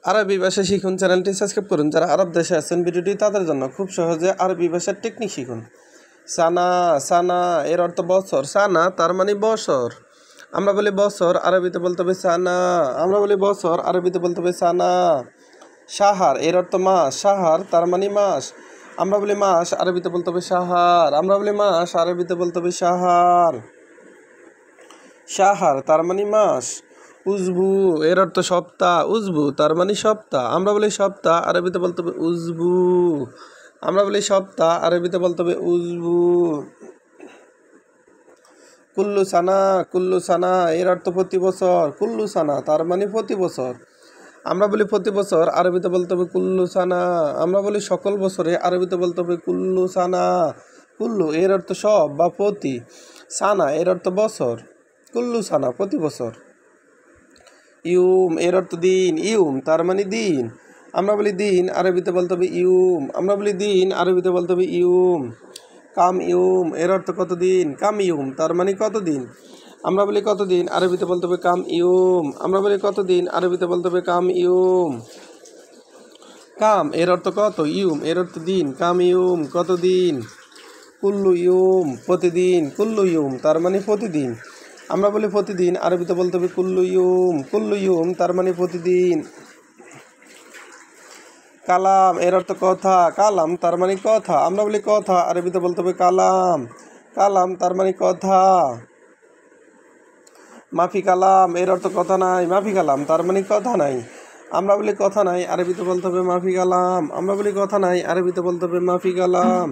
আরবি ভাষা শিখুন চ্যানেলটি সাবস্ক্রাইব করুন। যারা আরব দেশে আছেন ভিডিওটি তাদের জন্য খুব সহজে আরবি ভাষার টেকনিক শিখুন। সানা সানা এর অর্থ বছর। সানা তার মানে বছর। আমরা বলি বছর, আরবিতে বলতে হবে সানা। আমরা বলি বছর, আরবিতে বলতে হবে সানা। শাহার এর অর্থ মাস। শাহার তার মানে মাস। আমরা বলি মাস, আরবিতে বলতে হবে শাহার। আমরা বলি মাস, আরবিতে বলতে হবে শাহার। শাহার তার মানে মাস। উজবু এর অর্থ সপ্তাহ। উজবু তার মানে সপ্তাহ। আমরা বলি সপ্তাহ, আরবিতে বলতে হবে উজবু। আমরা বলি সপ্তাহ, আরবিতে বলতে হবে উজবু। কুল্লু সানা কুল্লু সানা এর অর্থ প্রতি বছর। কুল্লু সানা তার মানে প্রতি বছর। আমরা বলি প্রতি বছর, আরবিতে বলতে হবে কুল্লু সানা। আমরা বলি সকল বছরে, আরবিতে বলতে হবে কুল্লু সানা। কুল্লু এর অর্থ সব বা প্রতি। সানা এর অর্থ বছর। কুল্লু সানা প্রতি বছর। ইউম এর অর্থ দিন। ইউম তার মানে দিন। আমরা বলি দিন, আরবিতে বলতে হবে ইউম। আমরা বলি দিন, আরবিতে বলতে হবে ইউম। কাম ইউম এর অর্থ কতদিন। কাম ইউম তার মানে কতদিন। আমরা বলি কতদিন, আরবিতে বলতে হবে কাম ইউম। আমরা বলি কতদিন, আরবিতে বলতে হবে কাম ইউম। কাম এর অর্থ কত। ইউম এর অর্থ দিন। কাম ইউম কতদিন। কুল্লু ইউম প্রতিদিন। কুল্লু ইউম তার মানে প্রতিদিন। আমরা বলি প্রতিদিন, আরবিতে বলতে হবে কুল্লু ইউম। কুল্লু ইউম তার মানে প্রতিদিন। কালাম এর অর্থ কথা। কালাম তার মানে কথা। আমরা বলি কথা, আরবিতে বলতে হবে কালাম। কালাম তার মানে কথা। মাফি কালাম এর অর্থ কথা নাই। মাফি কালাম তার মানে কথা নাই। আমরা বলি কথা নাই, আরবিতে বলতে হবে মাফি কালাম। আমরা বলি কথা নাই, আরবিতে বলতে হবে মাফি কালাম।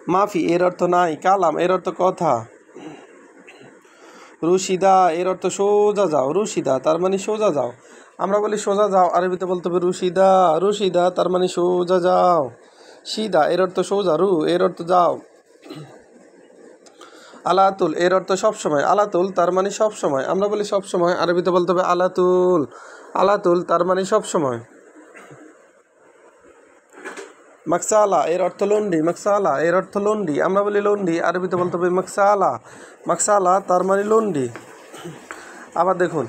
মাফি এর অর্থ নাই। কালাম এর অর্থ কথা। রুশিদা এর অর্থ সোজা যাও। রুশিদা তার মানে সোজা যাও। আমরা বলি সোজা যাও, আরবিতে বলতে হবে রুশিদা। রুশিদা তার মানে সোজা যাও। সিদা এর অর্থ সোজা। রু এর অর্থ যাও। আলাতুল এর অর্থ সবসময়। আলাতুল তার মানে সবসময়। আমরা বলি সবসময়, আরবিতে বলতে হবে আলাতুল। আলাতুল তার মানে সবসময়। মাকসালা এর অর্থ লন্ডি। মাকসালা এর অর্থ লন্ডি। আমরা বলি লন্ডি, আরবিতে বলতে হবে মাকসালা। মাকসালা তার মানে লন্ডি। আবার দেখুন,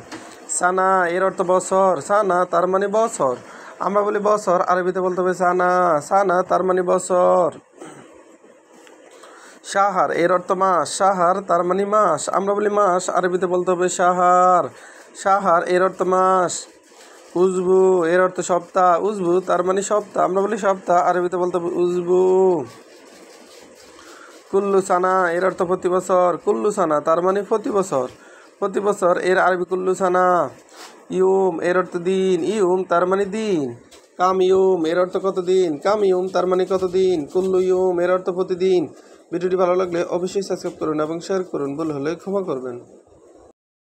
সানা এর অর্থ বছর। সানা তার মানে বছর। আমরা বলি বছর, আরবিতে বলতে হবে সানা। সানা তার মানে বছর। শাহার এর অর্থ মাস। শাহার তার মানে মাস। আমরা বলি মাস, আরবিতে বলতে হবে শাহার। শাহার এর অর্থ মাস। উজবু এর অর্থ সপ্তাহ। উজবু তার মানে সপ্তাহ। আমরা বলি সপ্তাহ, আরবিতে বলতে হবে উজবু। কুল্লু সানা এর অর্থ প্রতি বছর। কুল্লু সানা তার মানে প্রতি বছর। প্রতি বছর এর আরবি কুল্লু সানা। ইউম এর অর্থ দিন। ইউম তার মানে দিন। কাম ইউম এর অর্থ কতদিন। কাম ইউম তার মানে কতদিন। কুল্লু ইউম এর অর্থ প্রতিদিন। ভিডিওটি ভালো লাগলে অবশ্যই সাবস্ক্রাইব করুন এবং শেয়ার করুন। ভুল হলে ক্ষমা করবেন।